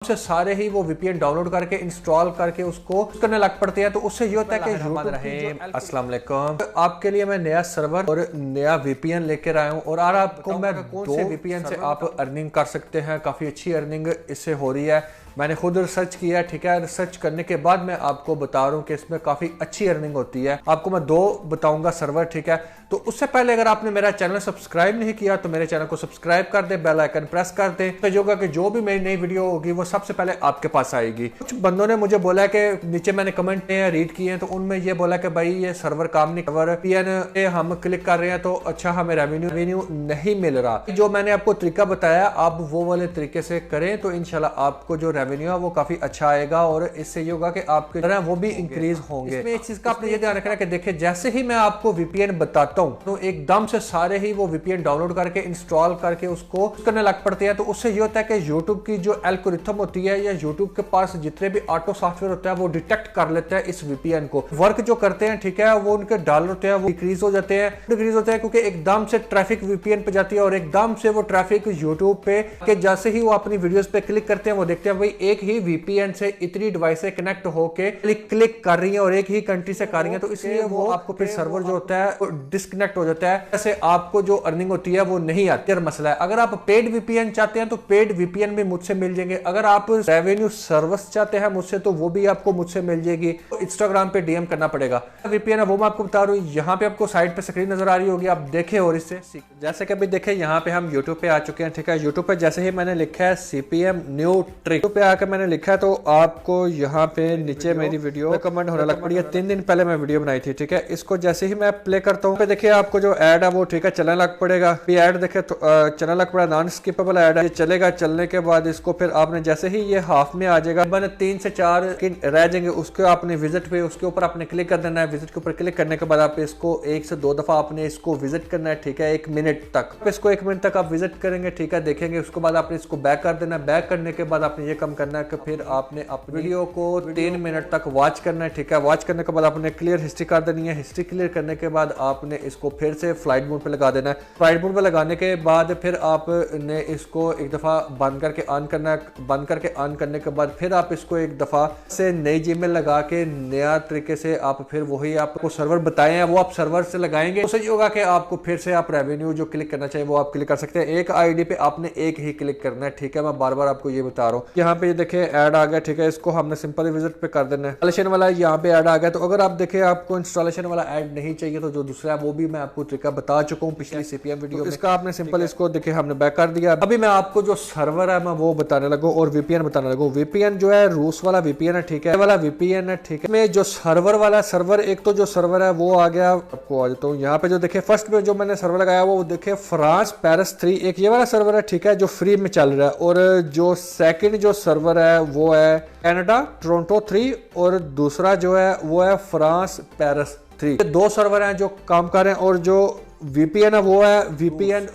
से सारे ही वो वीपीएन डाउनलोड करके इंस्टॉल करके उसको करने लग पड़ते हैं। तो उससे ये होता है कि अस्सलाम वालेकुम, आपके लिए मैं नया सर्वर और नया वीपीएन लेकर आया हूँ और आज आपको मैं कौन से वीपीएन से आप अर्निंग कर सकते हैं। काफ़ी अच्छी अर्निंग इससे हो रही है। मैंने खुद रिसर्च किया, ठीक है। रिसर्च करने के बाद मैं आपको बता रहा हूँ कि इसमें काफ़ी अच्छी अर्निंग होती है। आपको मैं दो बताऊंगा सर्वर, ठीक है। तो उससे पहले अगर आपने मेरा चैनल सब्सक्राइब नहीं किया तो मेरे चैनल को सब्सक्राइब कर दे, बेल आइकन प्रेस कर दे, तो योगा कि जो भी मेरी नई वीडियो होगी वो सबसे पहले आपके पास आएगी। कुछ बंदों ने मुझे बोला कि नीचे मैंने कमेंट किए रीड किए हैं, तो उनमें ये बोला कि भाई ये सर्वर काम नहीं, सर्वर पीएन हम क्लिक कर रहे हैं तो अच्छा हमें रेवेन्यू नहीं मिल रहा। जो मैंने आपको तरीका बताया आप वो वाले तरीके से करें तो इंशाल्लाह आपको जो रेवेन्यू है वो काफी अच्छा आएगा और इससे ये होगा कि आपके तरह वो भी इंक्रीज होंगे। इसमें एक चीज का आपने ये ध्यान रखना है कि देखिए जैसे ही मैं आपको वीपीएन बताता हूँ तो एकदम से सारे ही वो वीपीएन डाउनलोड करके इंस्टॉल करके उसको करने लग पड़ते हैं। तो उससे ये होता है कि यूट्यूब की जो एल्गोरिथम होती है या यूट्यूब के पास जितने भी ऑटो सॉफ्टवेयर होता है वो डिटेक्ट कर लेते हैं इस वीपीएन को। वर्क जो करते हैं, ठीक है, वो उनके डॉलर होते हैं वो डिक्रीज हो जाते हैं क्योंकि एकदम से ट्रैफिक वीपीएन पे जाती है और एकदम से वो ट्रैफिक यूट्यूब पे के जैसे ही वो अपनी वीडियोस पे क्लिक करते हैं वो देखते हैं भाई एक ही वीपीएन से इतनी डिवाइस कनेक्ट होके क्लिक कर रही है और एक ही कंट्री से कर रही है। तो इसलिए वो आपको फिर सर्वर जो होता है वो डिस्कनेक्ट हो जाता है, जैसे आपको जो अर्निंग होती है वो नहीं आती है। मसला है अगर आप पेड वीपीएन चाहते हैं तो पेड वीपीएन भी मुझसे मिल जाएंगे। अगर आप रेवेन्यू सर्विस चाहते हैं मुझसे तो वो भी आपको मुझसे मिल जाएगी। तो इंस्टाग्राम पे डीएम करना पड़ेगा। वीपीएन है वो मैं आपको बता रहा हूँ। यहाँ पे आपको साइड पे स्क्रीन नजर आ रही होगी, आप देखें और इससे जैसे कि अभी देखें यहाँ पे हम यूट्यूब पे आ चुके हैं, ठीक है। यूट्यूब पे जैसे ही मैंने लिखा है सीपीएम न्यू ट्रिक पे आकर मैंने लिखा है तो आपको यहाँ पे नीचे मेरी वीडियो रिकमेंड होने लग पड़ी है। 3 दिन पहले मैं वीडियो बनाई थी, ठीक है। इसको जैसे ही मैं प्ले करता हूँ देखिए आपको जो ऐड है वो, ठीक है, चलने लग पड़ेगा। ऐड देखे तो चलने लग पड़ा, नॉन स्किपेबल ऐड है, ये चलेगा। चलने के बाद इसको फिर आपने जैसे ही ये हाफ में आ जाएगा, मैंने 3 से 4 रह जाएंगे, उसके आपने विजिट पे उसके ऊपर आपने क्लिक कर देना है। विजिट के ऊपर क्लिक करने के बाद आप इसको 1 से 2 दफा आपने इसको विजिट करना है, ठीक है, 1 मिनट तक। इसको 1 मिनट तक आप विजिट करेंगे, ठीक है, देखेंगे। उसके बाद आपने इसको बैक कर देना है। बैक करने के बाद आपने ये काम करना है कि फिर आपने अपनी वीडियो को 3 मिनट तक वॉच करना है, ठीक है। वॉच करने के बाद आपने क्लियर हिस्ट्री कर देनी है। हिस्ट्री क्लियर करने के बाद आपने इसको फिर से फ्लाइट मोड पे लगा देना है। फ्लाइट मोड पे लगाने के बाद फिर आपने इसको एक दफा बंद करके ऑन करना है। बंद करके ऑन करने के बाद फिर आप इसको एक दफा से नई जीमेल लगा के नया तरीके से आप फिर वही आपको सर्वर बताए हैं वो आप सर्वर से लगाएंगे। तो सही होगा कि आपको फिर से आप रेवेन्यू जो क्लिक करना चाहिए वो आप क्लिक कर सकते हैं। एक आईडी पे आपने एक ही क्लिक करना है, ठीक है। मैं बार बार आपको ये बता रहा हूँ। यहाँ पे देखिए ऐड आ गया, ठीक है। इसको हमने सिंपल विजिट पे कर देना है। इंस्टॉलेशन वाला यहाँ पे ऐड आ गया। तो अगर आप देखें आपको इंस्टॉलेशन वाला ऐड नहीं चाहिए तो जो दूसरा है वो भी मैं आपको तरीका बता चुका हूँ पिछली सीपीएम वीडियो में। इसका आपने सिंपल इसको देखिए हमने बैक कर दिया। अभी मैं आपको जो सर्वर है मैं वो बताने लगूँ और वीपीएन बताने लगूँ। वीपीएन जो है रूस वाला वीपीएन है, ठीक है, वाला वीपीएन है, ठीक है। में जो सर्वर वाला सर्वर, एक तो जो सर्वर है वो आ गया, आपको आ जाता हूँ। यहाँ पे जो देखे फर्स्ट में जो मैंने सर्वर लगाया वो देखे फ्रांस पेरिस 3, एक ये वाला सर्वर है, ठीक है, जो फ्री में चल रहा है। और जो सेकंड जो सर्वर है वो है कनाडा टोरंटो 3 और दूसरा जो है वो है फ्रांस पेरिस 3। 2 सर्वर हैं जो काम कर रहे हैं। और जो वीपीएन है वो है वीपीएन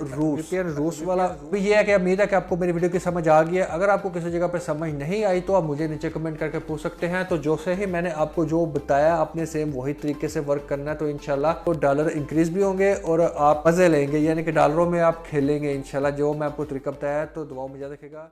रूस वाला। ये है कि उम्मीद है कि आपको मेरी वीडियो की समझ आ गई है। अगर आपको किसी जगह पर समझ नहीं आई तो आप मुझे नीचे कमेंट करके पूछ सकते हैं। तो जो से ही मैंने आपको जो बताया आपने सेम वही तरीके से वर्क करना है तो इंशाल्लाह तो डॉलर इंक्रीज भी होंगे और आप मजे लेंगे, यानी कि डॉलरों में आप खेलेंगे इंशाल्लाह। जो मैं आपको तरीका बताया तो दुआओं में याद रखिएगा।